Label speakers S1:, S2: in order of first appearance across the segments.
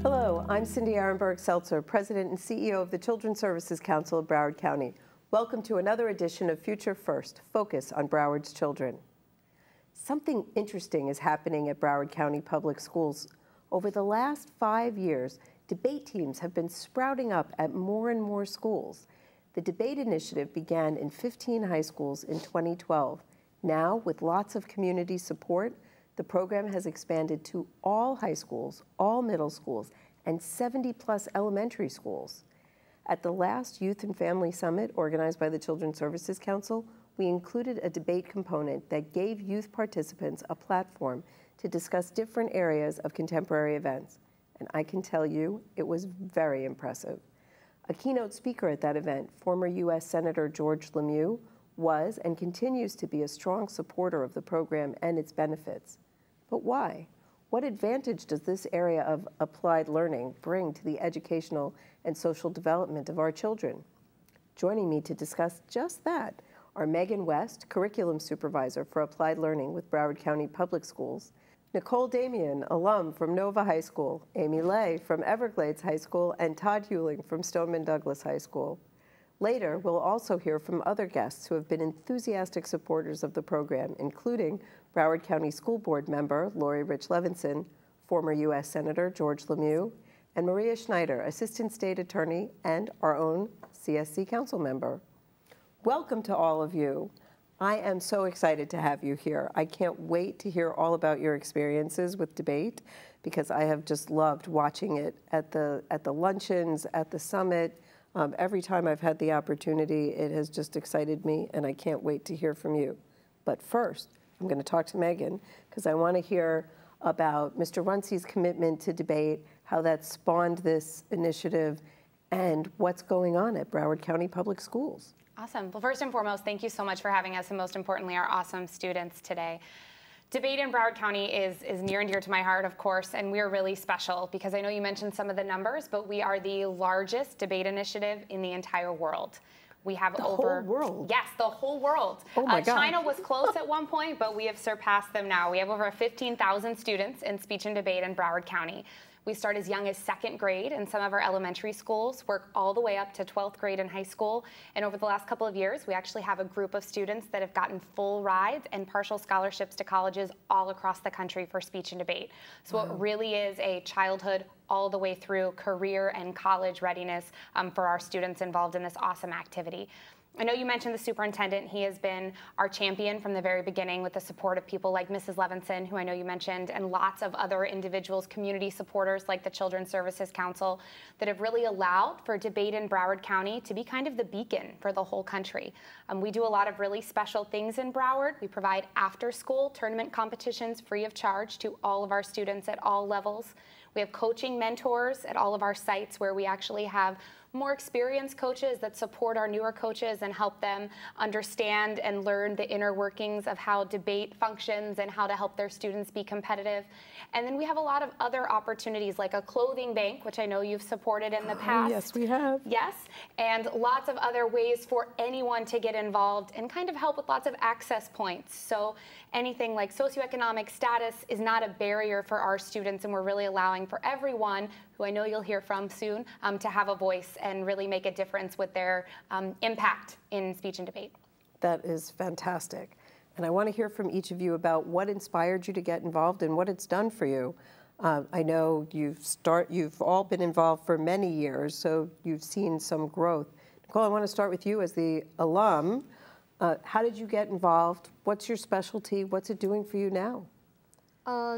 S1: Hello, I'm Cindy Arenberg-Seltzer, President and CEO of the Children's Services Council of Broward County. Welcome to another edition of Future First, Focus on Broward's Children. Something interesting is happening at Broward County Public Schools. Over the last 5 years, debate teams have been sprouting up at more and more schools. The debate initiative began in 15 high schools in 2012. Now, with lots of community support, the program has expanded to all high schools, all middle schools, and 70-plus elementary schools. At the last Youth and Family Summit organized by the Children's Services Council, we included a debate component that gave youth participants a platform to discuss different areas of contemporary events. And I can tell you, it was very impressive. A keynote speaker at that event, former U.S. Senator George Lemieux, was and continues to be a strong supporter of the program and its benefits. But why? What advantage does this area of applied learning bring to the educational and social development of our children? Joining me to discuss just that are Megan West, Curriculum Supervisor for Applied Learning with Broward County Public Schools, Nicole Damian, alum from Nova High School, Amy Lay from Everglades High School, and Todd Hewling from Stoneman Douglas High School. Later, we'll also hear from other guests who have been enthusiastic supporters of the program, including Broward County School Board member Lori Rich Levinson, former U.S. Senator George Lemieux, and Maria Schneider, Assistant State Attorney and our own CSC Council member. Welcome to all of you. I am so excited to have you here. I can't wait to hear all about your experiences with debate because I have just loved watching it at the luncheons, at the summit. Every time I've had the opportunity, it has just excited me, and I can't wait to hear from you. But first, I'm going to talk to Megan because I want to hear about Mr. Runcie's commitment to debate, how that spawned this initiative, and what's going on at Broward County Public Schools.
S2: Awesome. Well, first and foremost, thank you so much for having us, and most importantly, our awesome students today. Debate in Broward County is near and dear to my heart, of course, and we're really special because I know you mentioned some of the numbers, but we are the largest debate initiative in the entire world. We have
S1: the whole world?
S2: Yes, the whole world.
S1: Oh my God.
S2: China was close at one point, but we have surpassed them now. We have over 15,000 students in speech and debate in Broward County. We start as young as second grade in some of our elementary schools, work all the way up to 12th grade in high school. And over the last couple of years, we actually have a group of students that have gotten full rides and partial scholarships to colleges all across the country for speech and debate. So Wow. It really is a childhood all the way through career and college readiness for our students involved in this awesome activity. I know you mentioned the superintendent. He has been our champion from the very beginning with the support of people like Mrs. Levinson, who I know you mentioned, and lots of other individuals, community supporters like the Children's Services Council that have really allowed for debate in Broward County to be kind of the beacon for the whole country. We do a lot of really special things in Broward. We provide after-school tournament competitions free of charge to all of our students at all levels. We have coaching mentors at all of our sites where we actually have more experienced coaches that support our newer coaches and help them understand and learn the inner workings of how debate functions and how to help their students be competitive. And then we have a lot of other opportunities like a clothing bank, which I know you've supported in the past.
S1: Yes, we have.
S2: Yes, and lots of other ways for anyone to get involved and kind of help with lots of access points. So anything like socioeconomic status is not a barrier for our students, and we're really allowing for everyone, who I know you'll hear from soon, to have a voice and really make a difference with their impact in speech and debate.
S1: That is fantastic. And I want to hear from each of you about what inspired you to get involved and what it's done for you. I know you've all been involved for many years, so you've seen some growth. Nicole, I want to start with you as the alum. How did you get involved? What's your specialty? What's it doing for you now?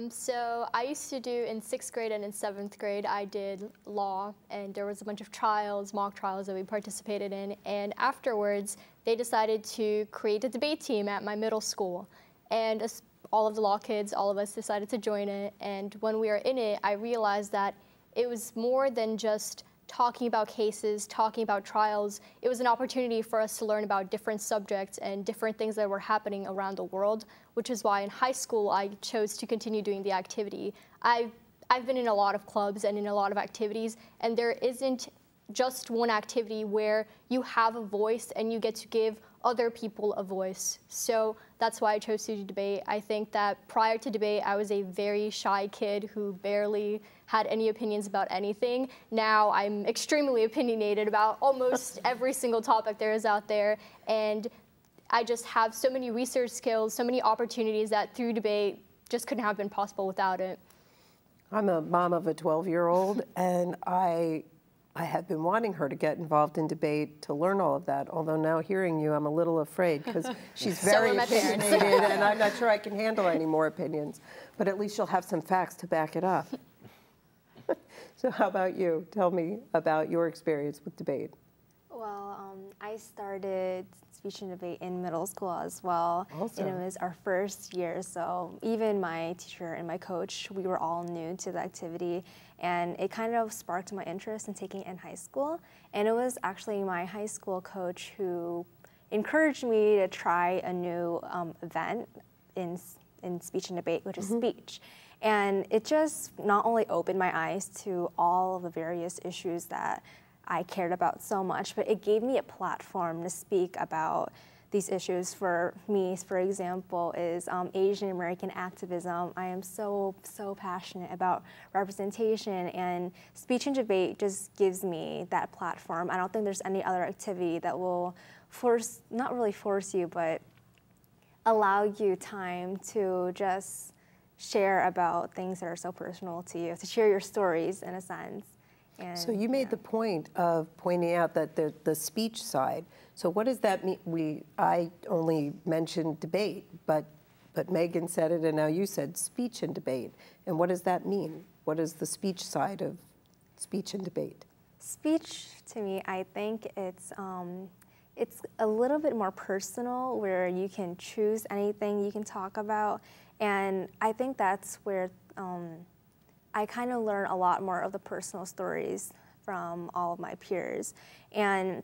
S3: So I used to do in 6th grade and in 7th grade, I did law, and there was a bunch of trials, mock trials that we participated in, and afterwards they decided to create a debate team at my middle school, and all of the law kids, all of us decided to join it, and when we were in it, I realized that it was more than just talking about cases, talking about trials. It was an opportunity for us to learn about different subjects and different things that were happening around the world, which is why in high school I chose to continue doing the activity. I've been in a lot of clubs and in a lot of activities, and there isn't just one activity where you have a voice and you get to give other people a voice. So that's why I chose to do debate. I think that prior to debate, I was a very shy kid who barely had any opinions about anything. Now I'm extremely opinionated about almost every single topic there is out there. And I just have so many research skills, so many opportunities that through debate just couldn't have been possible without it.
S1: I'm a mom of a 12-year-old, and I had been wanting her to get involved in debate to learn all of that, although now hearing you, I'm a little afraid because she's very opinionated and I'm not sure I can handle any more opinions. But at least she'll have some facts to back it up. So how about you? Tell me about your experience with debate.
S4: Well, I started speech and debate in middle school as well.
S1: Awesome.
S4: And it was our first year, so even my teacher and my coach, we were all new to the activity, and it kind of sparked my interest in taking it in high school. And it was actually my high school coach who encouraged me to try a new event in speech and debate, which is speech. And it just not only opened my eyes to all of the various issues that I cared about so much, but it gave me a platform to speak about these issues. For me, for example, is Asian American activism. I am so passionate about representation, and speech and debate just gives me that platform. I don't think there's any other activity that will force, not really force you, but allow you time to just share about things that are so personal to you, to share your stories in a sense. And,
S1: so you made the point of pointing out that the speech side. So what does that mean? I only mentioned debate, but Megan said it, and now you said speech and debate. And what does that mean? What is the speech side of speech and debate?
S4: Speech, to me, I think it's a little bit more personal, where you can choose anything you can talk about. And I think that's where I kind of learn a lot more of the personal stories from all of my peers. And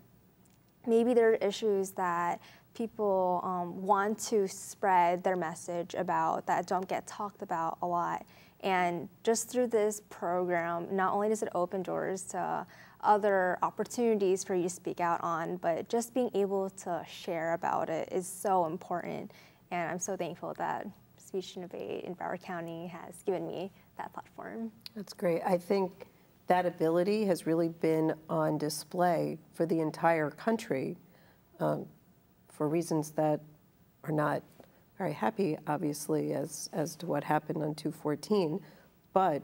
S4: maybe there are issues that people want to spread their message about that don't get talked about a lot. And just through this program, not only does it open doors to other opportunities for you to speak out on, but just being able to share about it is so important. And I'm so thankful that Speech and Debate in Broward County has given me that platform.
S1: That's great. I think that ability has really been on display for the entire country for reasons that are not very happy, obviously, as to what happened on 2/14. But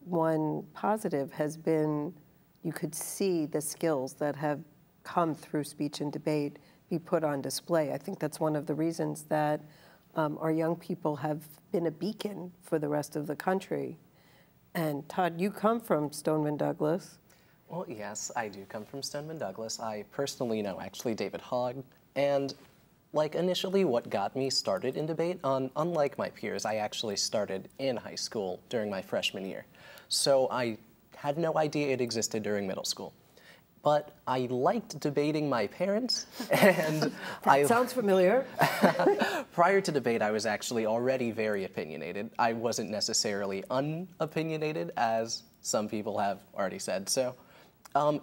S1: one positive has been you could see the skills that have come through speech and debate be put on display. I think that's one of the reasons that our young people have been a beacon for the rest of the country. And Todd, you come from Stoneman Douglas.
S5: Well, yes, I do come from Stoneman Douglas. I personally know actually David Hogg. And like initially what got me started in debate, unlike my peers, I actually started in high school during my freshman year. So I had no idea it existed during middle school. But I liked debating my parents, and
S1: That sounds familiar.
S5: Prior to debate, I was actually already very opinionated. I wasn't necessarily unopinionated, as some people have already said. So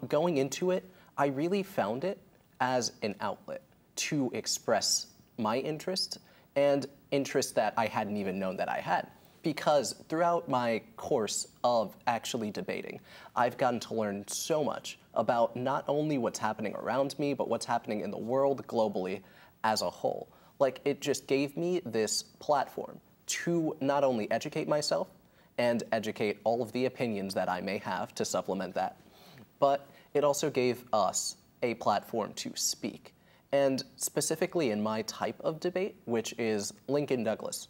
S5: going into it, I really found it as an outlet to express my interest, and interest that I hadn't even known that I had. Because throughout my course of actually debating, I've gotten to learn so much about not only what's happening around me, but what's happening in the world globally as a whole. Like, it just gave me this platform to not only educate myself and educate all of the opinions that I may have to supplement that, but it also gave us a platform to speak. And specifically in my type of debate, which is Lincoln Douglas,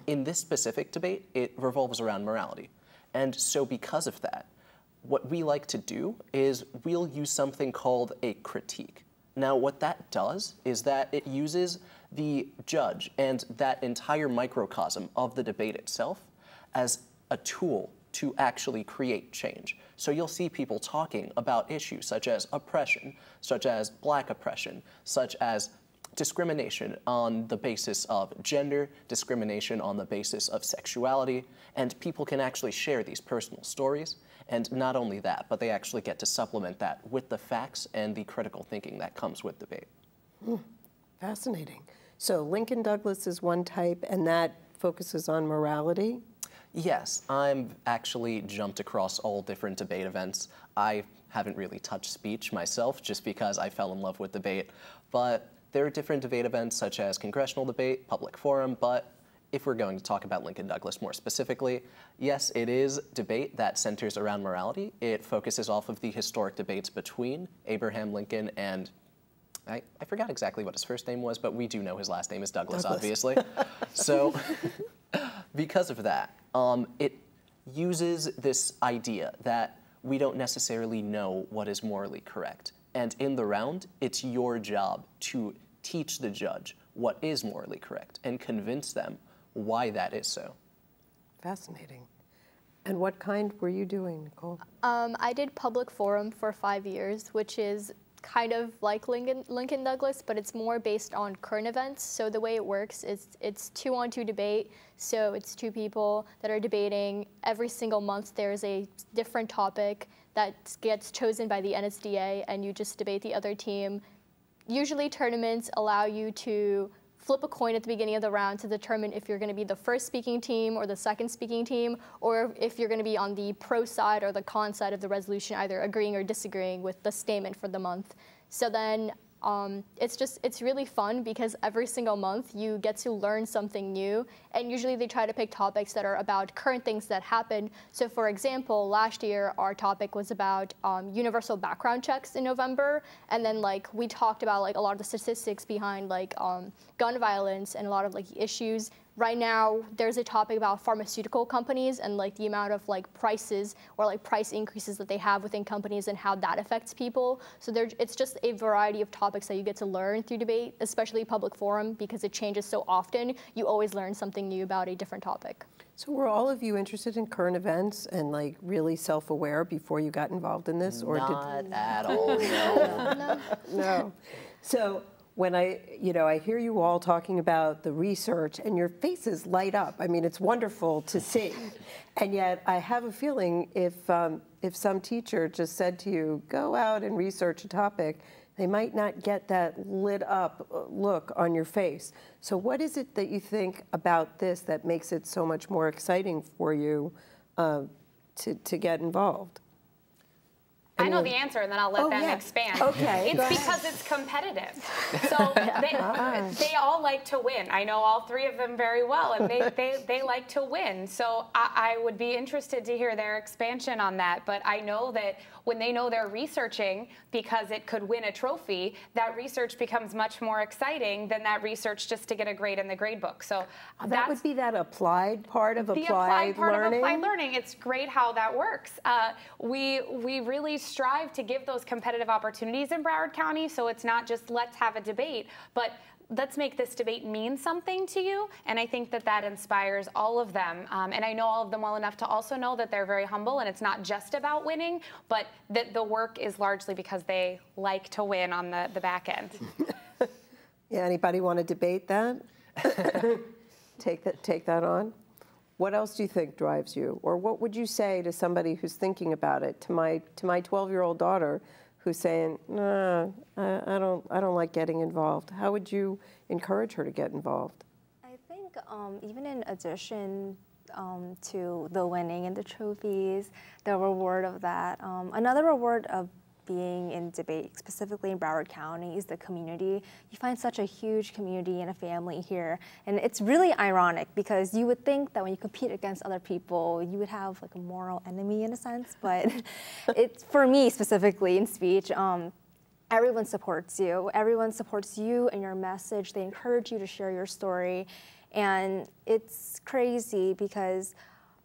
S5: in this specific debate, it revolves around morality. And so because of that, what we like to do is we'll use something called a critique. Now, what that does is that it uses the judge and that entire microcosm of the debate itself as a tool to actually create change. So you'll see people talking about issues such as oppression, such as Black oppression, such as discrimination on the basis of gender, discrimination on the basis of sexuality, and people can actually share these personal stories. And not only that, but they actually get to supplement that with the facts and the critical thinking that comes with debate.
S1: Fascinating. So Lincoln Douglas is one type, and that focuses on morality?
S5: Yes, I'm actually jumped across all different debate events. I haven't really touched speech myself just because I fell in love with debate, but there are different debate events such as congressional debate, public forum, but if we're going to talk about Lincoln Douglas more specifically, yes, it is debate that centers around morality. It focuses off of the historic debates between Abraham Lincoln and I forgot exactly what his first name was, but we do know his last name is Douglas. Obviously. So because of that, it uses this idea that we don't necessarily know what is morally correct. And in the round, it's your job to teach the judge what is morally correct and convince them why that is so.
S1: Fascinating. And what kind were you doing, Nicole?
S3: I did public forum for 5 years, which is kind of like Lincoln Douglas, but it's more based on current events. So the way it works is it's 2-on-2 debate. So it's two people that are debating. Every single month there's a different topic that gets chosen by the NSDA, and you just debate the other team. Usually tournaments allow you to flip a coin at the beginning of the round to determine if you're going to be the first speaking team or the second speaking team, or if you're going to be on the pro side or the con side of the resolution, either agreeing or disagreeing with the statement for the month. So then it's really fun because every single month you get to learn something new, and usually they try to pick topics that are about current things that happen. So for example, last year our topic was about universal background checks in November, and then we talked about a lot of the statistics behind gun violence and a lot of issues. Right now, there's a topic about pharmaceutical companies and the amount of prices or price increases that they have within companies and how that affects people. So it's just a variety of topics that you get to learn through debate, especially public forum, because it changes so often. You always learn something new about a different topic.
S1: So were all of you interested in current events and really self-aware before you got involved in this?
S5: Not at all, no.
S1: No. So when I hear you all talking about the research and your faces light up. I mean, it's wonderful to see. And yet I have a feeling if some teacher just said to you, go out and research a topic, they might not get that lit up look on your face. So what is it that you think about this that makes it so much more exciting for you to get involved?
S2: I know the answer, and then I'll let them expand.
S1: Okay.
S2: It's because it's competitive. So they all like to win. I know all three of them very well, and they like to win. So I would be interested to hear their expansion on that. But I know that when they know they're researching because it could win a trophy, that research becomes much more exciting than that research just to get a grade in the grade book. So
S1: that would be that applied part of applied
S2: learning. It's great how that works. We really strive to give those competitive opportunities in Broward County, so it's not just let's have a debate, but let's make this debate mean something to you, and I think that inspires all of them. And I know all of them well enough to also know that they're very humble, and it's not just about winning, but that the work is largely because they like to win on the back end.
S1: Yeah, anybody want to debate that? Take that on? What else do you think drives you? Or what would you say to somebody who's thinking about it? To my 12-year-old daughter who's saying, nah, I don't like getting involved. How would you encourage her to get involved?
S4: I think even in addition to the winning and the trophies, the reward of that, another reward of being in debate, specifically in Broward County, is the community. You find such a huge community and a family here. And it's really ironic because you would think that when you compete against other people, you would have a moral enemy in a sense. But it's, for me specifically in speech, everyone supports you. Everyone supports you and your message. They encourage you to share your story. And it's crazy because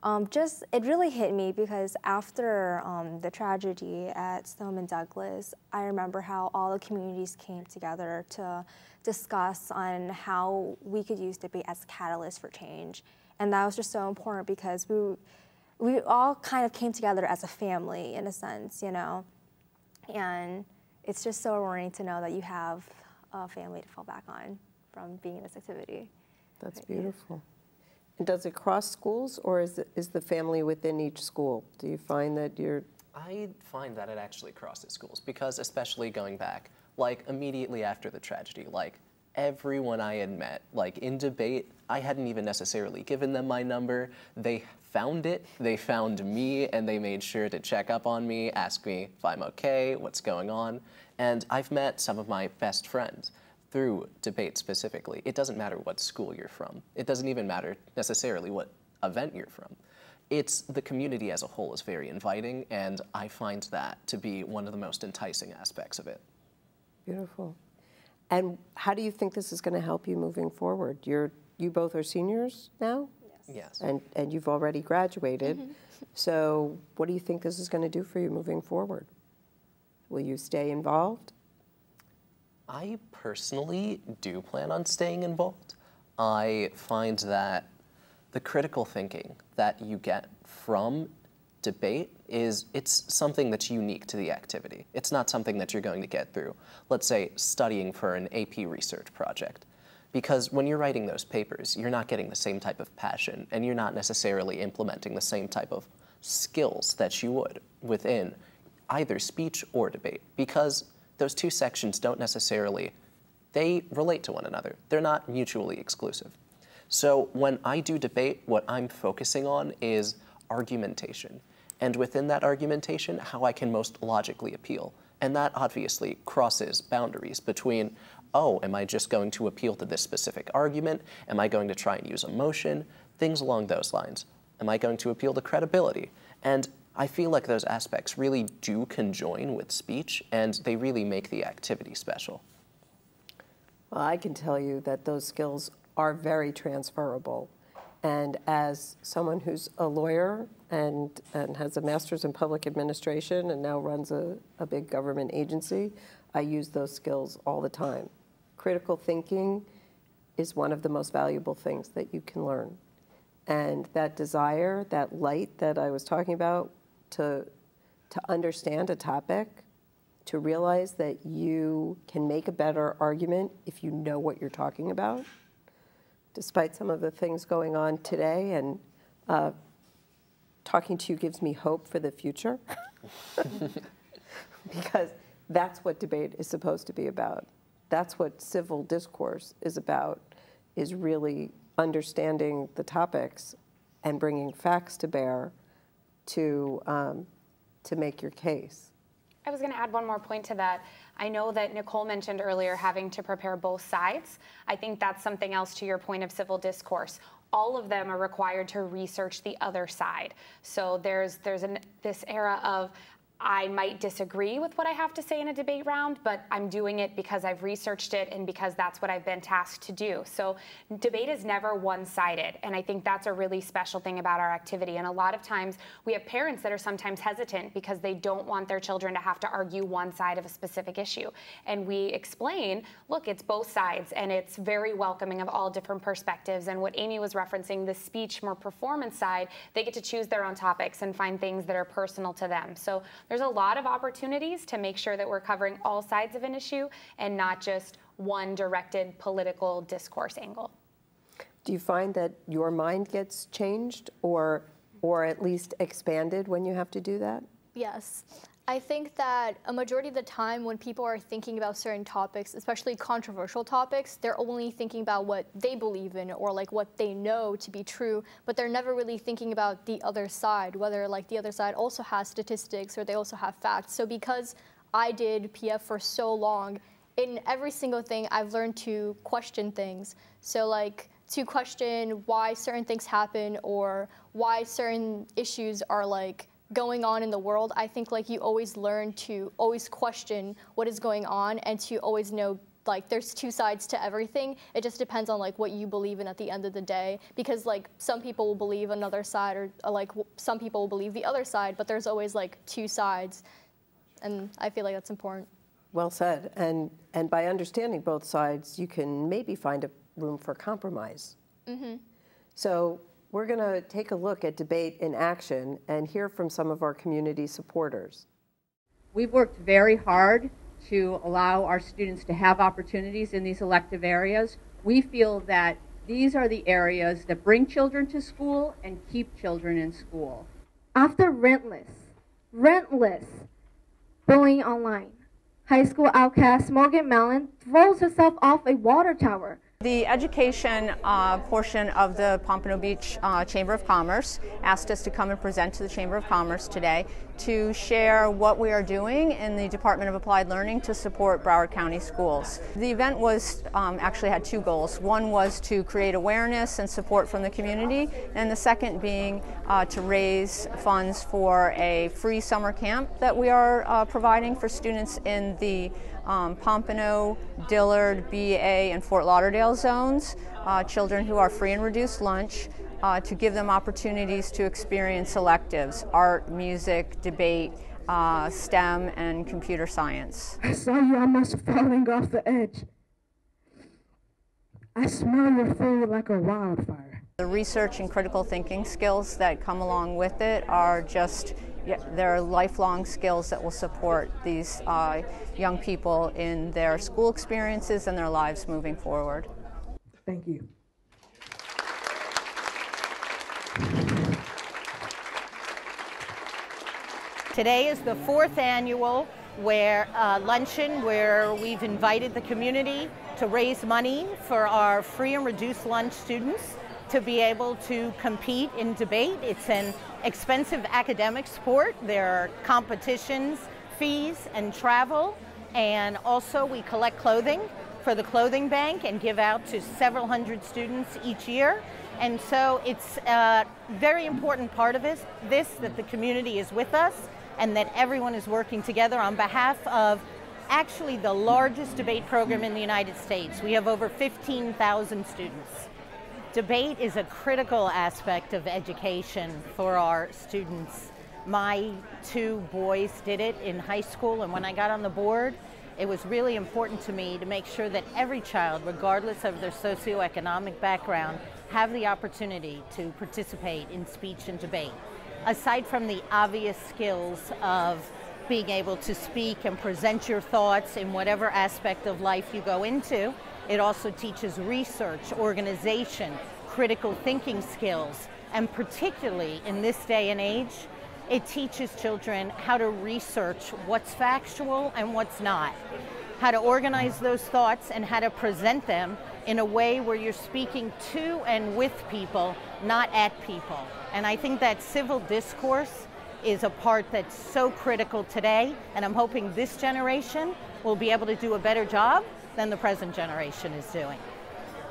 S4: it really hit me because after the tragedy at Stoneman Douglas, I remember how all the communities came together to discuss on how we could use debate as a catalyst for change. And that was just so important because we all kind of came together as a family in a sense, and it's just so rewarding to know that you have a family to fall back on from being in this activity.
S1: That's beautiful. And does it cross schools, or is the family within each school? Do you find that you're...
S5: I find that it actually crosses schools because, especially going back, like immediately after the tragedy, like everyone I had met, like in debate, I hadn't even necessarily given them my number. They found it, they found me, and they made sure to check up on me, ask me if I'm okay, what's going on. And I've met some of my best friends through debate specifically. It doesn't matter what school you're from. It doesn't even matter necessarily what event you're from. It's the community as a whole is very inviting, and I find that to be one of the most enticing aspects of it.
S1: Beautiful. And how do you think this is going to help you moving forward? You both are seniors now?
S5: Yes.
S1: And you've already graduated.
S3: Mm-hmm.
S1: So what do you think this is going to do for you moving forward? Will you stay involved?
S5: I personally do plan on staying involved. I find that the critical thinking that you get from debate it's something that's unique to the activity. It's not something that you're going to get through, let's say, studying for an AP research project. Because when you're writing those papers, you're not getting the same type of passion, and you're not necessarily implementing the same type of skills that you would within either speech or debate, because those two sections don't necessarily, they relate to one another. They're not mutually exclusive. So when I do debate, what I'm focusing on is argumentation. And within that argumentation, how I can most logically appeal. And that obviously crosses boundaries between, oh, am I just going to appeal to this specific argument? Am I going to try and use emotion? Things along those lines. Am I going to appeal to credibility? And I feel like those aspects really do conjoin with speech, and they really make the activity special.
S1: Well, I can tell you that those skills are very transferable. And as someone who's a lawyer and has a master's in public administration and now runs a big government agency, I use those skills all the time. Critical thinking is one of the most valuable things that you can learn. And that desire, that light that I was talking about, to understand a topic, to realize that you can make a better argument if you know what you're talking about, despite some of the things going on today. And talking to you gives me hope for the future, because that's what debate is supposed to be about. That's what civil discourse is about, is really understanding the topics and bringing facts to bear to make your case.
S2: I was going to add one more point to that. I know that Nicole mentioned earlier having to prepare both sides. I think that's something else to your point of civil discourse. All of them are required to research the other side. So there's this era of, I might disagree with what I have to say in a debate round, but I'm doing it because I've researched it and because that's what I've been tasked to do. So debate is never one-sided, and I think that's a really special thing about our activity. And a lot of times we have parents that are sometimes hesitant because they don't want their children to have to argue one side of a specific issue. And we explain, look, it's both sides, and it's very welcoming of all different perspectives. And what Amy was referencing, the speech, more performance side, they get to choose their own topics and find things that are personal to them. So there's a lot of opportunities to make sure that we're covering all sides of an issue and not just one directed political discourse angle.
S1: Do you find that your mind gets changed or at least expanded when you have to do that?
S3: Yes. I think that a majority of the time when people are thinking about certain topics, especially controversial topics, they're only thinking about what they believe in or like what they know to be true, but they're never really thinking about the other side, whether like the other side also has statistics or they also have facts. So because I did PF for so long, in every single thing I've learned to question things. So like to question why certain things happen or why certain issues are like going on in the world. I think like you always learn to always question what is going on and to always know like there's two sides to everything. It just depends on like what you believe in at the end of the day, because like some people will believe another side or like some people will believe the other side, but there's always like two sides, and I feel like that's important.
S1: Well said. And by understanding both sides, you can maybe find a room for compromise. Mm-hmm. So we're going to take a look at debate in action and hear from some of our community supporters.
S6: We've worked very hard to allow our students to have opportunities in these elective areas. We feel that these are the areas that bring children to school and keep children in school.
S7: After relentless bullying online, High school outcast Morgan Mallon throws herself off a water tower.
S8: The education portion of the Pompano Beach Chamber of Commerce asked us to come and present to the Chamber of Commerce today to share what we are doing in the Department of Applied Learning to support Broward County schools. The event was actually had two goals. One was to create awareness and support from the community, and the second being to raise funds for a free summer camp that we are providing for students in the Pompano, Dillard, BA, and Fort Lauderdale zones, children who are free and reduced lunch, to give them opportunities to experience electives, art, music, debate, STEM, and computer science.
S7: I saw you almost falling off the edge. I smell your food like a wildfire.
S8: The research and critical thinking skills that come along with it are just, they're lifelong skills that will support these young people in their school experiences and their lives moving forward.
S7: Thank you.
S9: Today is the fourth annual luncheon where we've invited the community to raise money for our free and reduced lunch students to be able to compete in debate. It's an expensive academic sport. There are competitions, fees, and travel. And also we collect clothing for the clothing bank and give out to several hundred students each year. And so it's a very important part of this that the community is with us and that everyone is working together on behalf of actually the largest debate program in the United States. We have over 15,000 students. Debate is a critical aspect of education for our students. My two boys did it in high school, and when I got on the board, it was really important to me to make sure that every child, regardless of their socioeconomic background, have the opportunity to participate in speech and debate. Aside from the obvious skills of being able to speak and present your thoughts in whatever aspect of life you go into, it also teaches research, organization, critical thinking skills, and particularly in this day and age, it teaches children how to research what's factual and what's not, how to organize those thoughts and how to present them in a way where you're speaking to and with people, not at people. And I think that civil discourse is a part that's so critical today, and I'm hoping this generation will be able to do a better job than the present generation is doing.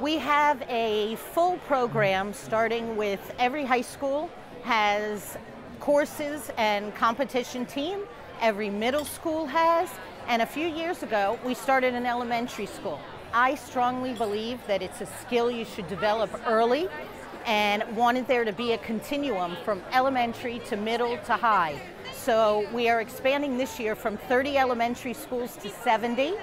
S9: We have a full program starting with every high school has courses and competition team, every middle school has, and a few years ago we started an elementary school. I strongly believe that it's a skill you should develop early and wanted there to be a continuum from elementary to middle to high. So we are expanding this year from 30 elementary schools to 70,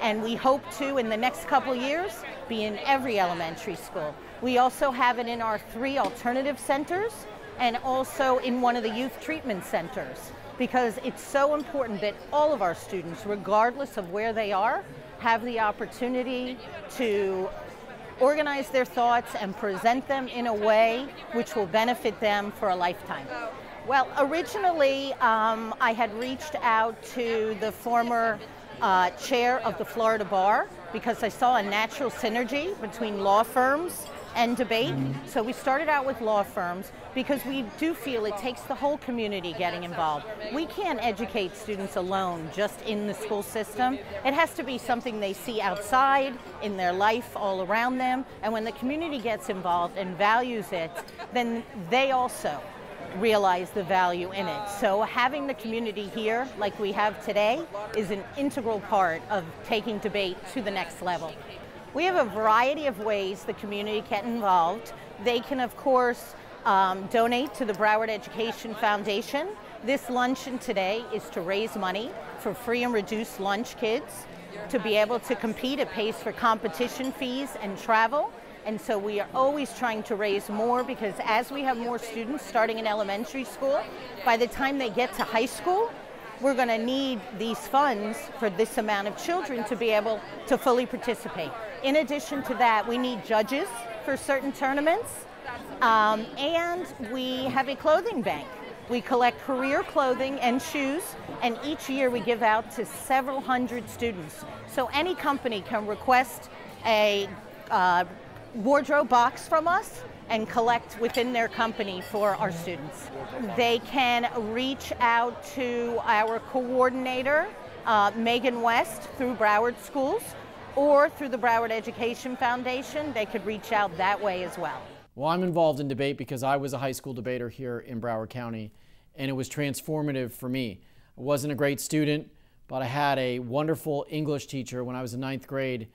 S9: and we hope to, in the next couple years, be in every elementary school. We also have it in our 3 alternative centers and also in one of the youth treatment centers, because it's so important that all of our students, regardless of where they are, have the opportunity to organize their thoughts and present them in a way which will benefit them for a lifetime. Well, originally I had reached out to the former chair of the Florida Bar because I saw a natural synergy between law firms and debate. So we started out with law firms because we do feel it takes the whole community getting involved. We can't educate students alone just in the school system. It has to be something they see outside in their life all around them, and when the community gets involved and values it, then they also realize the value in it. So having the community here like we have today is an integral part of taking debate to the next level. We have a variety of ways the community can get involved. They can, of course, donate to the Broward Education Foundation. This luncheon today is to raise money for free and reduced lunch kids to be able to compete. It pays for competition fees and travel. And so we are always trying to raise more, because as we have more students starting in elementary school, by the time they get to high school, we're going to need these funds for this amount of children to be able to fully participate. In addition to that, we need judges for certain tournaments, and we have a clothing bank. We collect career clothing and shoes, and each year we give out to several hundred students. So any company can request a wardrobe box from us and collect within their company for our students. They can reach out to our coordinator, Megan West, through Broward Schools, or through the Broward Education Foundation. They could reach out that way as well.
S10: Well, I'm involved in debate because I was a high school debater here in Broward County, and it was transformative for me. I wasn't a great student, but I had a wonderful English teacher when I was in 9th grade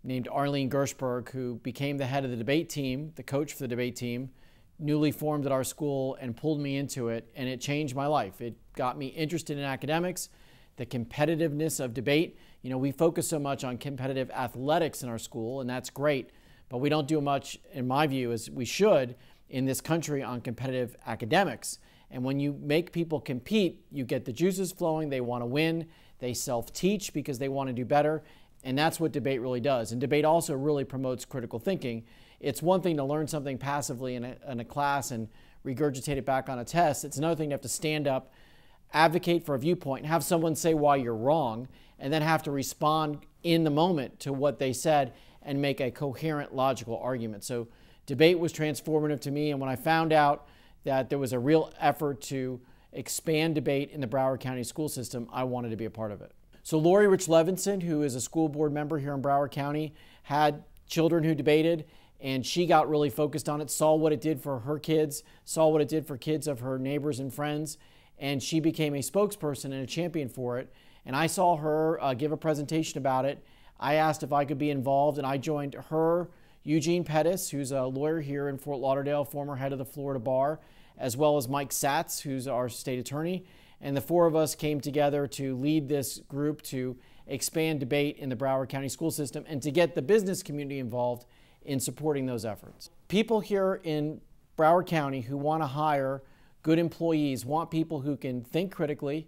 S10: named Arlene Gershberg, who became the head of the debate team, the coach for the debate team, newly formed at our school, and pulled me into it, and it changed my life. It got me interested in academics, the competitiveness of debate. You know, we focus so much on competitive athletics in our school, and that's great, but we don't do much, in my view, as we should in this country on competitive academics. And when you make people compete, you get the juices flowing, they want to win, they self-teach because they want to do better, and that's what debate really does. And debate also really promotes critical thinking. It's one thing to learn something passively in a class and regurgitate it back on a test. It's another thing to have to stand up, advocate for a viewpoint, and have someone say why you're wrong, and then have to respond in the moment to what they said and make a coherent, logical argument. So debate was transformative to me, and when I found out that there was a real effort to expand debate in the Broward County school system, I wanted to be a part of it. So Lori Rich Levinson, who is a school board member here in Broward County, had children who debated, and she got really focused on it, saw what it did for her kids, saw what it did for kids of her neighbors and friends, and she became a spokesperson and a champion for it. And I saw her give a presentation about it. I asked if I could be involved, and I joined her, Eugene Pettis, who's a lawyer here in Fort Lauderdale, former head of the Florida Bar, as well as Mike Satz, who's our state attorney. And the four of us came together to lead this group to expand debate in the Broward County school system and to get the business community involved in supporting those efforts. People here in Broward County who want to hire good employees want people who can think critically,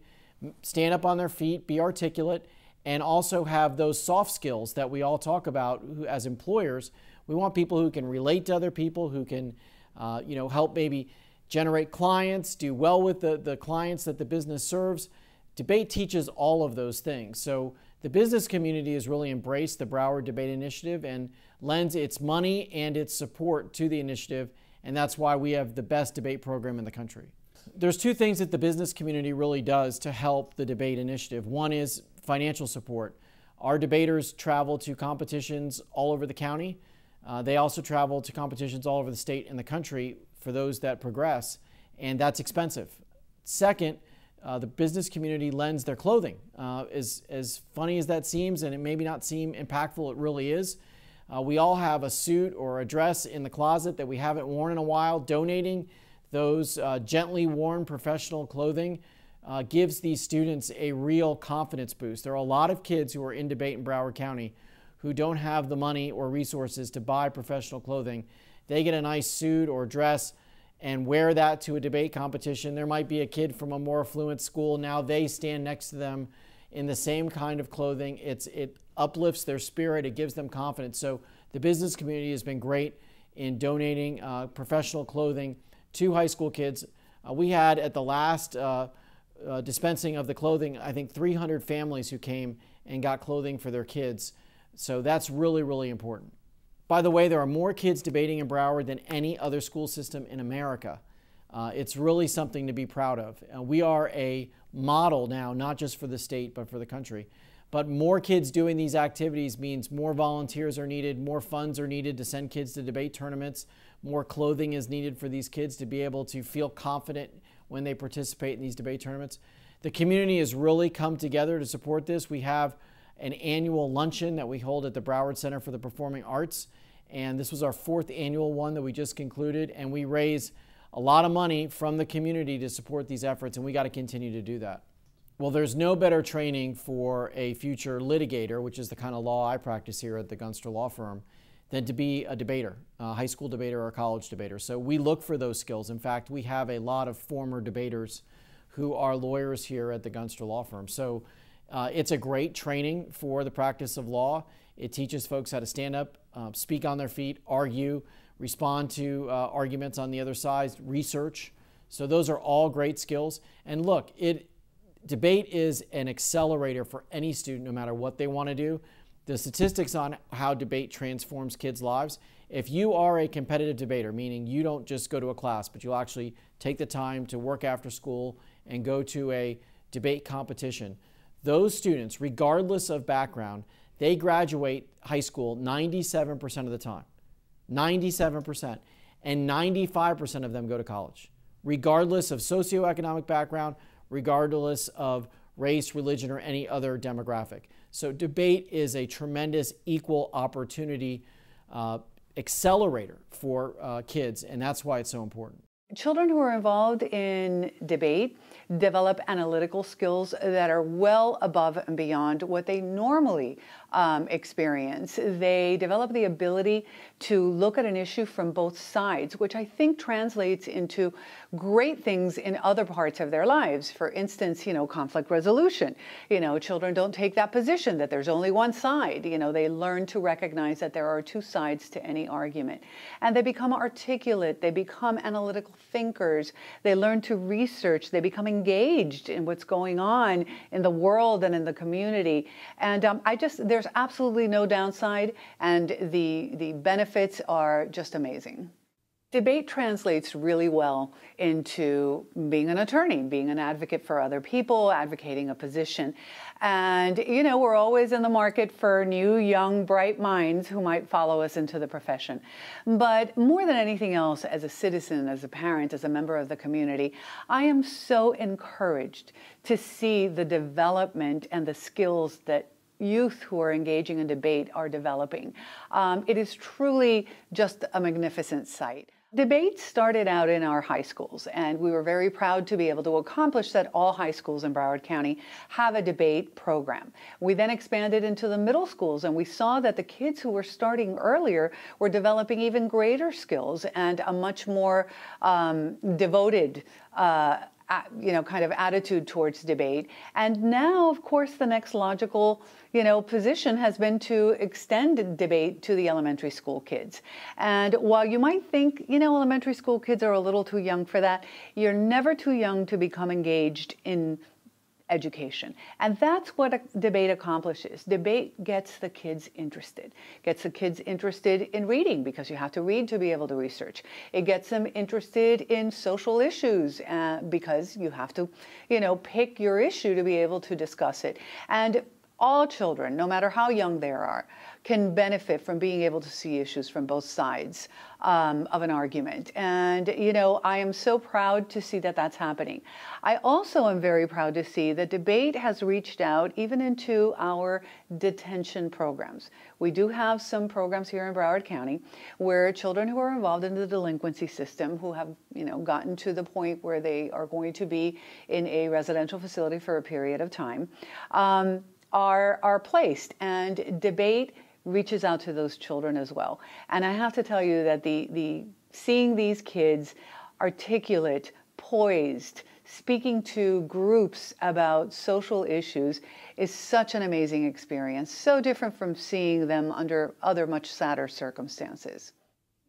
S10: stand up on their feet, be articulate, and also have those soft skills that we all talk about as employers. We want people who can relate to other people, who can help maybe generate clients, do well with the clients that the business serves. Debate teaches all of those things. So the business community has really embraced the Broward Debate Initiative and lends its money and its support to the initiative, and that's why we have the best debate program in the country. There's two things that the business community really does to help the debate initiative. One is financial support. Our debaters travel to competitions all over the county. They also travel to competitions all over the state and the country for those that progress, and that's expensive. Second, the business community lends their clothing. As funny as that seems, and it may not seem impactful, it really is. We all have a suit or a dress in the closet that we haven't worn in a while. Donating those gently worn professional clothing gives these students a real confidence boost. There are a lot of kids who are in debate in Broward County who don't have the money or resources to buy professional clothing. They get a nice suit or dress and wear that to a debate competition. There might be a kid from a more affluent school. Now they stand next to them in the same kind of clothing. It uplifts their spirit. It gives them confidence. So the business community has been great in donating professional clothing to high school kids. We had at the last dispensing of the clothing, I think 300 families who came and got clothing for their kids. So that's really, really important. By the way, there are more kids debating in Broward than any other school system in America. It's really something to be proud of. We are a model now, not just for the state, but for the country. But more kids doing these activities means more volunteers are needed, more funds are needed to send kids to debate tournaments, more clothing is needed for these kids to be able to feel confident when they participate in these debate tournaments. The community has really come together to support this. We have an annual luncheon that we hold at the Broward Center for the Performing Arts, and this was our 4th annual one that we just concluded, and we raise a lot of money from the community to support these efforts, and we got to continue to do that. Well, there's no better training for a future litigator, which is the kind of law I practice here at the Gunster Law Firm, than to be a debater, a high school debater or a college debater. So we look for those skills. In fact, we have a lot of former debaters who are lawyers here at the Gunster Law Firm. So it's a great training for the practice of law. It teaches folks how to stand up, speak on their feet, argue, respond to arguments on the other side, research. So those are all great skills. And look, debate is an accelerator for any student, no matter what they want to do. The statistics on how debate transforms kids' lives, if you are a competitive debater, meaning you don't just go to a class, but you'll actually take the time to work after school and go to a debate competition, those students, regardless of background, they graduate high school 97% of the time. 97%. And 95% of them go to college, regardless of socioeconomic background, regardless of race, religion, or any other demographic. So debate is a tremendous equal opportunity accelerator for kids, and that's why it's so important.
S11: Children who are involved in debate develop analytical skills that are well above and beyond what they normally experience. They develop the ability to look at an issue from both sides, which I think translates into great things in other parts of their lives. For instance, conflict resolution. Children don't take that position that there's only one side. They learn to recognize that there are two sides to any argument. And they become articulate. They become analytical thinkers. They learn to research. They become engaged in what's going on in the world and in the community. And there's absolutely no downside, and the benefits are just amazing. Debate translates really well into being an attorney, being an advocate for other people, advocating a position. And, we're always in the market for new, young, bright minds who might follow us into the profession. But more than anything else, as a citizen, as a parent, as a member of the community, I am so encouraged to see the development and the skills that youth who are engaging in debate are developing. It is truly just a magnificent sight. Debate started out in our high schools, and we were very proud to be able to accomplish that all high schools in Broward County have a debate program. We then expanded into the middle schools, and we saw that the kids who were starting earlier were developing even greater skills and a much more devoted kind of attitude towards debate. And now, of course, the next logical, position has been to extend debate to the elementary school kids. And while you might think, elementary school kids are a little too young for that, you're never too young to become engaged in education. And that's what a debate accomplishes. Debate gets the kids interested. Gets the kids interested in reading, because you have to read to be able to research. It gets them interested in social issues because you have to, pick your issue to be able to discuss it. And all children, no matter how young they are, can benefit from being able to see issues from both sides of an argument. And, I am so proud to see that that's happening. I also am very proud to see that debate has reached out even into our detention programs. We do have some programs here in Broward County where children who are involved in the delinquency system, who have, gotten to the point where they are going to be in a residential facility for a period of time, are placed, and debate reaches out to those children as well. And I have to tell you that seeing these kids articulate, poised, speaking to groups about social issues is such an amazing experience, so different from seeing them under other much sadder circumstances.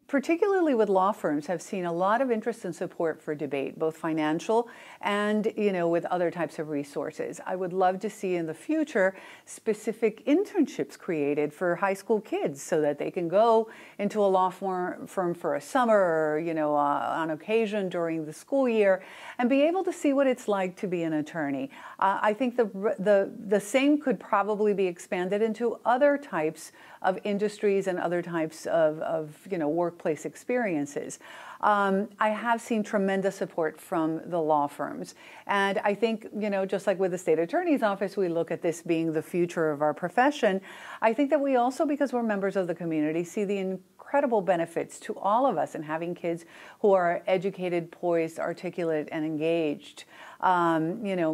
S11: Particularly with law firms, have seen a lot of interest and support for debate, both financial and, with other types of resources. I would love to see in the future specific internships created for high school kids so that they can go into a law firm for a summer or, on occasion during the school year and be able to see what it's like to be an attorney. I think the same could probably be expanded into other types of industries and other types of workplace experiences. I have seen tremendous support from the law firms. And I think, just like with the state attorney's office, we look at this being the future of our profession. I think that we also, because we're members of the community, see the incredible benefits to all of us in having kids who are educated, poised, articulate, and engaged.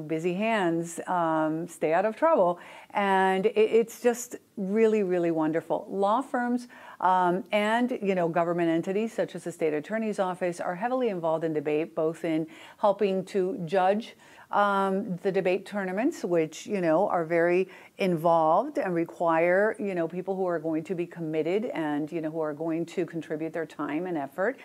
S11: Busy hands, stay out of trouble. And it's just really, really wonderful. Law firms and, government entities such as the state attorney's office are heavily involved in debate, both in helping to judge the debate tournaments, which, are very involved and require, people who are going to be committed and, who are going to contribute their time and effort.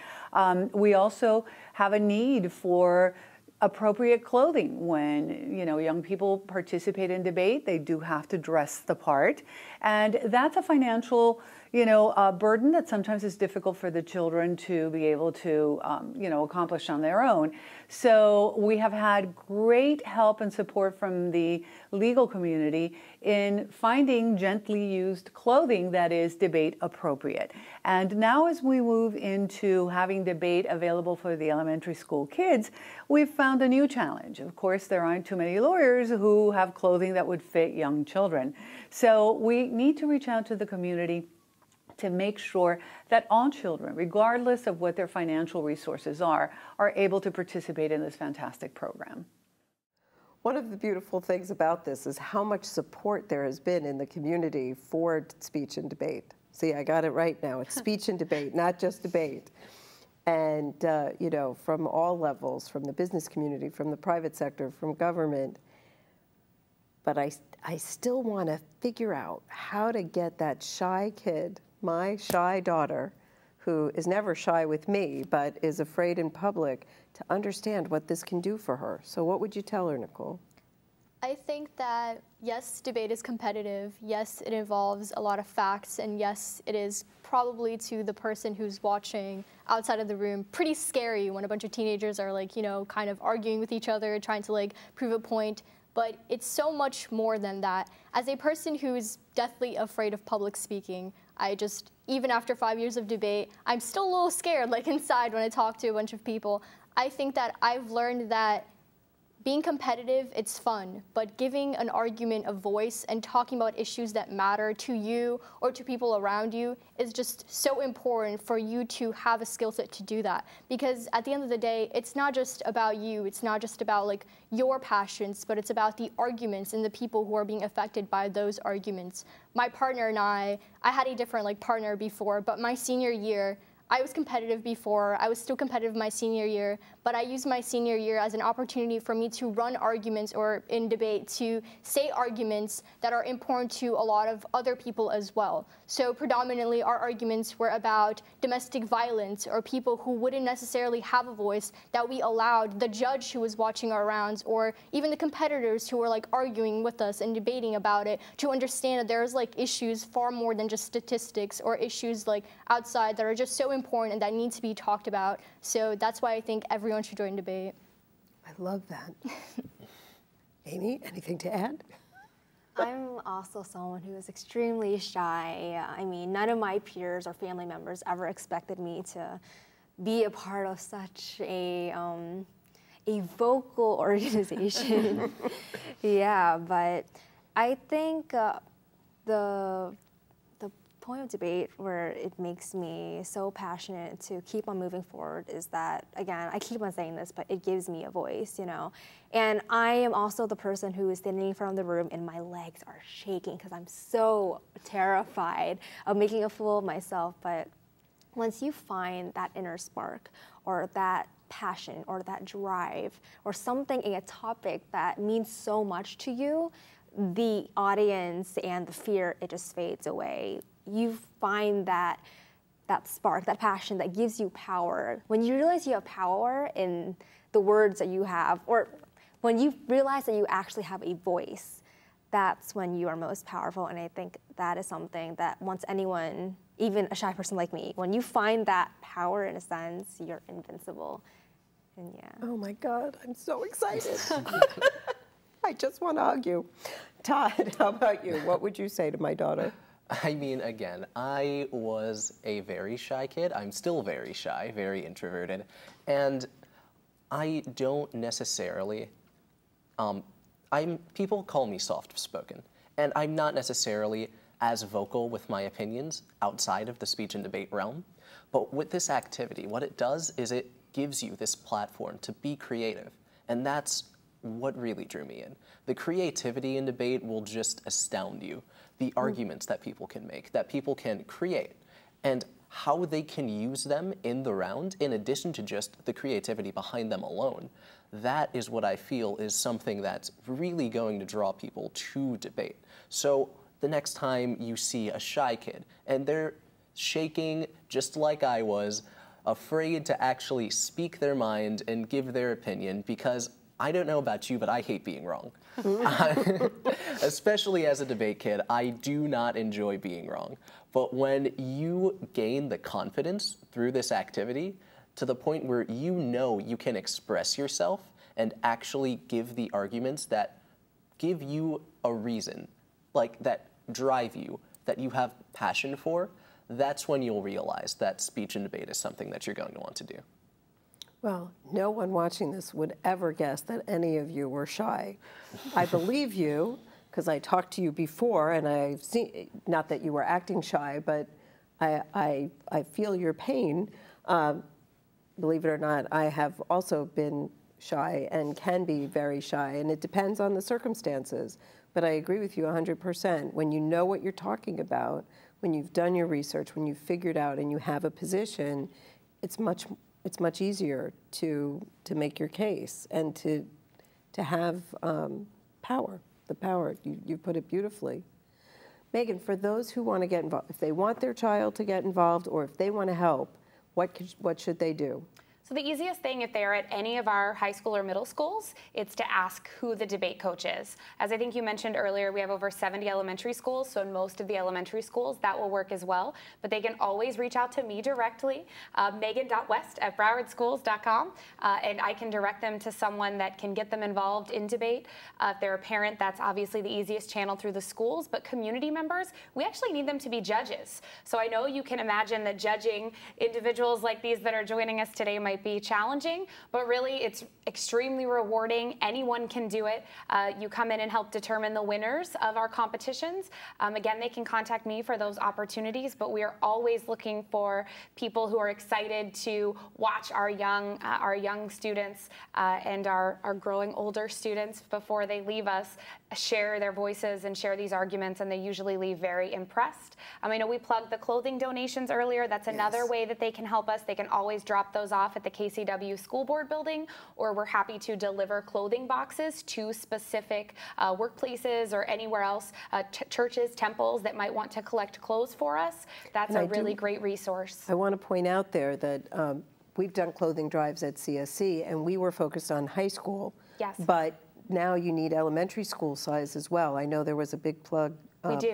S11: We also have a need for appropriate clothing. When, young people participate in debate, they do have to dress the part. And that's a financial, burden that sometimes is difficult for the children to be able to, accomplish on their own. So we have had great help and support from the legal community in finding gently used clothing that is debate appropriate. And now as we move into having debate available for the elementary school kids, we've found a new challenge. Of course, there aren't too many lawyers who have clothing that would fit young children. So we need to reach out to the community to make sure that all children, regardless of what their financial resources are able to participate in this fantastic program.
S1: One of the beautiful things about this is how much support there has been in the community for speech and debate. See, I got it right now. It's speech and debate, not just debate. And, from all levels, from the business community, from the private sector, from government. But I still want to figure out how to get that shy kid, my shy daughter, who is never shy with me, but is afraid in public, to understand what this can do for her. So what would you tell her, Nicole?
S3: I think that, yes, debate is competitive. Yes, it involves a lot of facts. And yes, it is probably to the person who's watching outside of the room pretty scary when a bunch of teenagers are kind of arguing with each other, trying to prove a point. But it's so much more than that. As a person who's deathly afraid of public speaking, even after 5 years of debate, I'm still a little scared, inside when I talk to a bunch of people. I think that I've learned that being competitive, it's fun, but giving an argument a voice and talking about issues that matter to you or to people around you is just so important for you to have a skill set to do that. Because at the end of the day, it's not just about you, it's not just about your passions, but it's about the arguments and the people who are being affected by those arguments. My partner and I had a different partner before, but my senior year, I was competitive before. I was still competitive my senior year, but I used my senior year as an opportunity for me to run arguments or in debate to say arguments that are important to a lot of other people as well. So predominantly our arguments were about domestic violence or people who wouldn't necessarily have a voice, that we allowed the judge who was watching our rounds or even the competitors who were arguing with us and debating about it to understand that there's issues far more than just statistics or issues outside that are just so important and that need to be talked about. So that's why I think everyone should join debate.
S1: I love that. Amy, anything to add?
S4: I'm also someone who is extremely shy. I mean, none of my peers or family members ever expected me to be a part of such a vocal organization. Yeah, but I think the point of debate where it makes me so passionate to keep on moving forward is that, again, I keep on saying this, but it gives me a voice, And I am also the person who is standing in front of the room and my legs are shaking because I'm so terrified of making a fool of myself. But once you find that inner spark or that passion or that drive or something in a topic that means so much to you, the audience and the fear, it just fades away. You find that spark, that passion that gives you power. When you realize you have power in the words that you have, or when you realize that you actually have a voice, that's when you are most powerful. And I think that is something that once anyone, even a shy person like me, when you find that power in a sense, you're invincible. And yeah.
S1: Oh my God, I'm so excited. I just want to hug you. Todd, how about you? What would you say to my daughter?
S5: I mean, again, I was a very shy kid. I'm still very shy, very introverted. And I don't necessarily, people call me soft-spoken. And I'm not necessarily as vocal with my opinions outside of the speech and debate realm. But with this activity, what it does is it gives you this platform to be creative. And that's what really drew me in. The creativity in debate will just astound you. The arguments that people can make, that people can create, and how they can use them in the round in addition to just the creativity behind them alone. that is what I feel is something that's really going to draw people to debate. So the next time you see a shy kid and they're shaking just like I was, afraid to actually speak their mind and give their opinion, because I don't know about you, but I hate being wrong. Especially as a debate kid, I do not enjoy being wrong. But when you gain the confidence through this activity to the point where you know you can express yourself and actually give the arguments that give you a reason, like that drive you, that you have passion for, that's when you'll realize that speech and debate is something that you're going to want to do.
S1: Well, no one watching this would ever guess that any of you were shy. I believe you, because I talked to you before, and I've seen, not that you were acting shy, but I feel your pain. Believe it or not, I have also been shy and can be very shy, and it depends on the circumstances. But I agree with you 100%. When you know what you're talking about, when you've done your research, when you've figured out and you have a position, it's much easier to make your case and to have power, the power. You put it beautifully. Megan, for those who want to get involved, if they want their child to get involved or if they want to help, what should they do?
S2: So the easiest thing, if they're at any of our high school or middle schools, it's to ask who the debate coach is. As I think you mentioned earlier, we have over 70 elementary schools, so in most of the elementary schools, that will work as well. But they can always reach out to me directly, megan.west@browardschools.com, and I can direct them to someone that can get them involved in debate. If they're a parent, that's obviously the easiest channel through the schools, but community members, we actually need them to be judges. So I know you can imagine that judging individuals like these that are joining us today might be challenging, but really it's extremely rewarding. Anyone can do it. You come in and help determine the winners of our competitions. Again, they can contact me for those opportunities, but we are always looking for people who are excited to watch our young students and our growing older students before they leave us share their voices and share these arguments, and they usually leave very impressed. I know we plugged the clothing donations earlier. That's another way that they can help us. They can always drop those off at the KCW School Board building, or we're happy to deliver clothing boxes to specific workplaces or anywhere else, churches, temples that might want to collect clothes for us. That's a really great resource.
S1: I want to point out there that we've done clothing drives at CSC, and we were focused on high school.
S2: Yes.
S1: But now you need elementary school size as well. I know there was a big plug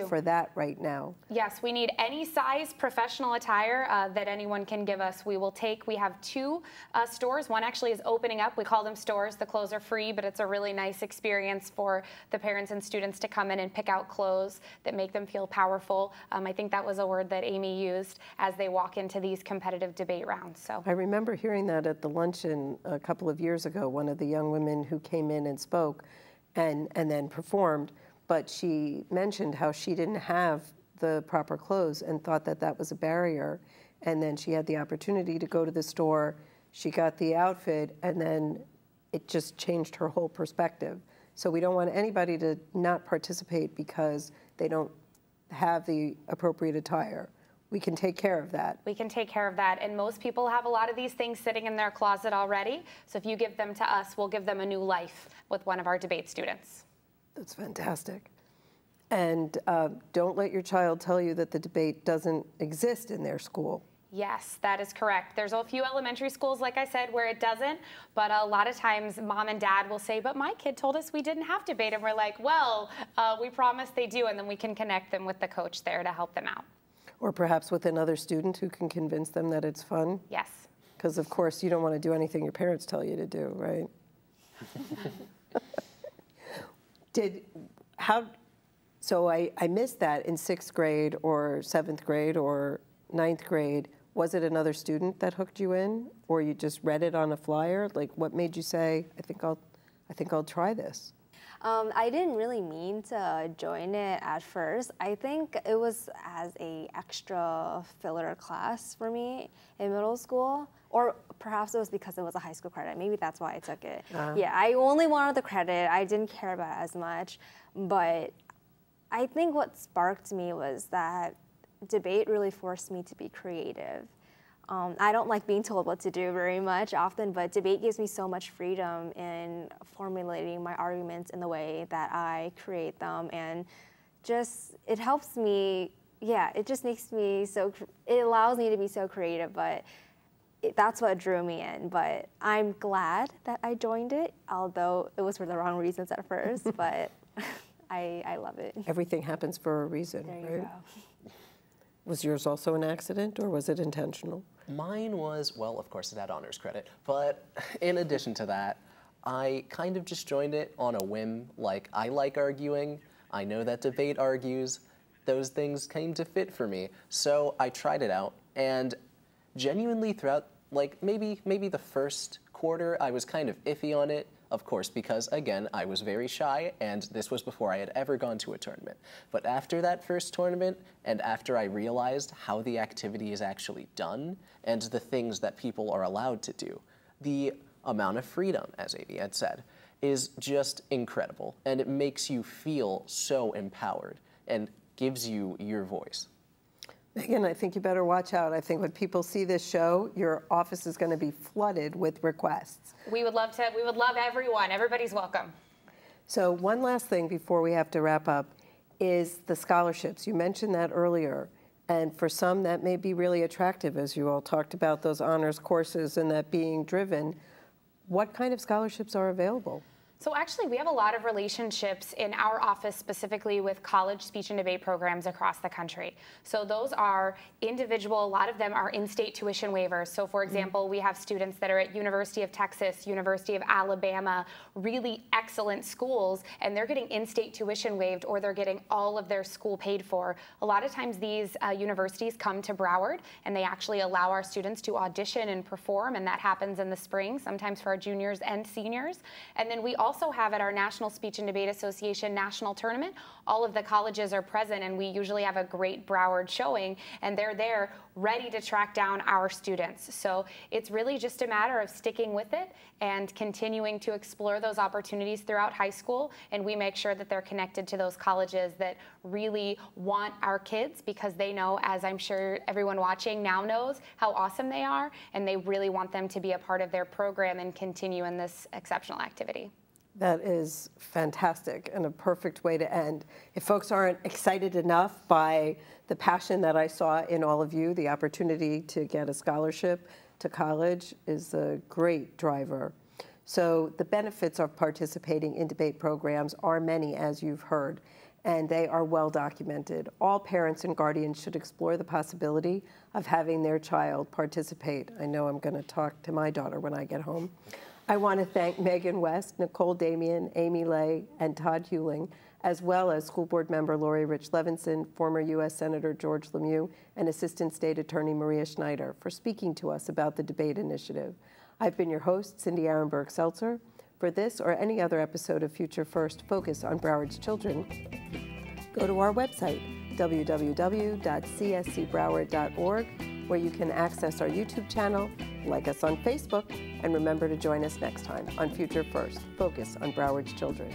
S1: for that right now.
S2: Yes, we need any size professional attire that anyone can give us. We will take. We have two stores. One actually is opening up. We call them stores. The clothes are free, but it's a really nice experience for the parents and students to come in and pick out clothes that make them feel powerful. I think that was a word that Amy used as they walk into these competitive debate rounds. So
S1: I remember hearing that at the luncheon a couple of years ago. One of the young women who came in and spoke and then performed, but she mentioned how she didn't have the proper clothes and thought that that was a barrier. And then she had the opportunity to go to the store, she got the outfit, and then it just changed her whole perspective. So we don't want anybody to not participate because they don't have the appropriate attire. We can take care of that.
S2: We can take care of that. And most people have a lot of these things sitting in their closet already. So if you give them to us, we'll give them a new life with one of our debate students.
S1: That's fantastic. And don't let your child tell you that the debate doesn't exist in their school.
S2: Yes, that is correct. There's a few elementary schools, like I said, where it doesn't, but a lot of times mom and dad will say, but my kid told us we didn't have debate, and we're like, well, we promise they do, and then we can connect them with the coach there to help them out.
S1: Or perhaps with another student who can convince them that it's fun.
S2: Yes.
S1: Because of course you don't want to do anything your parents tell you to do, right? So I missed that in 6th grade or 7th grade or 9th grade. Was it another student that hooked you in, or you just read it on a flyer? Like, what made you say, I think I'll try this?
S4: I didn't really mean to join it at first. I think it was as a extra filler class for me in middle school, or perhaps it was because it was a high school credit. Maybe that's why I took it. Yeah, I only wanted the credit. I didn't care about it as much, but I think what sparked me was that debate really forced me to be creative. I don't like being told what to do very much often, but debate gives me so much freedom in formulating my arguments in the way that I create them, and just, it helps me, yeah, it just makes me so, it allows me to be so creative, but that's what drew me in. But I'm glad that I joined it, although it was for the wrong reasons at first, but I love it.
S1: Everything happens for a reason,
S4: there
S1: right?
S4: You go.
S1: Was yours also an accident, or was it intentional?
S5: Mine was, well, of course it had honors credit, but in addition to that, I kind of just joined it on a whim. Like, I like arguing, I know that debate argues, those things came to fit for me. So I tried it out, and genuinely throughout, like, maybe the first quarter, I was kind of iffy on it. Of course, because again, I was very shy, and this was before I had ever gone to a tournament. But after that first tournament, and after I realized how the activity is actually done, and the things that people are allowed to do, the amount of freedom, as Amy had said, is just incredible. And it makes you feel so empowered, and gives you your voice.
S1: Megan, I think you better watch out. I think when people see this show, your office is going to be flooded with requests.
S2: We would love everyone. Everybody's welcome.
S1: So one last thing before we have to wrap up is the scholarships. You mentioned that earlier. And for some, that may be really attractive, as you all talked about those honors courses and that being driven. What kind of scholarships are available?
S2: So actually, we have a lot of relationships in our office specifically with college speech and debate programs across the country. So those are individual, a lot of them are in-state tuition waivers. So for example, we have students that are at University of Texas, University of Alabama, really excellent schools, and they're getting in-state tuition waived, or they're getting all of their school paid for. A lot of times these universities come to Broward, and they actually allow our students to audition and perform, and that happens in the spring, sometimes for our juniors and seniors. And then we also have at our National Speech and Debate Association National Tournament, all of the colleges are present, and we usually have a great Broward showing, and they're there ready to track down our students. So it's really just a matter of sticking with it and continuing to explore those opportunities throughout high school, and we make sure that they're connected to those colleges that really want our kids, because they know, as I'm sure everyone watching now knows, how awesome they are, and they really want them to be a part of their program and continue in this exceptional activity.
S1: That is fantastic and a perfect way to end. If folks aren't excited enough by the passion that I saw in all of you, the opportunity to get a scholarship to college is a great driver. So the benefits of participating in debate programs are many, as you've heard, and they are well documented. All parents and guardians should explore the possibility of having their child participate. I know I'm going to talk to my daughter when I get home. I want to thank Megan West, Nicole Damian, Amy Lay, and Todd Hewling, as well as School Board Member Lori Rich Levinson, former U.S. Senator George Lemieux, and Assistant State Attorney Maria Schneider for speaking to us about the debate initiative. I've been your host, Cindy Arenberg Seltzer. For this or any other episode of Future First Focus on Broward's Children, go to our website, www.cscbroward.org, where you can access our YouTube channel, like us on Facebook, and remember to join us next time on Future First, Focus on Broward's Children.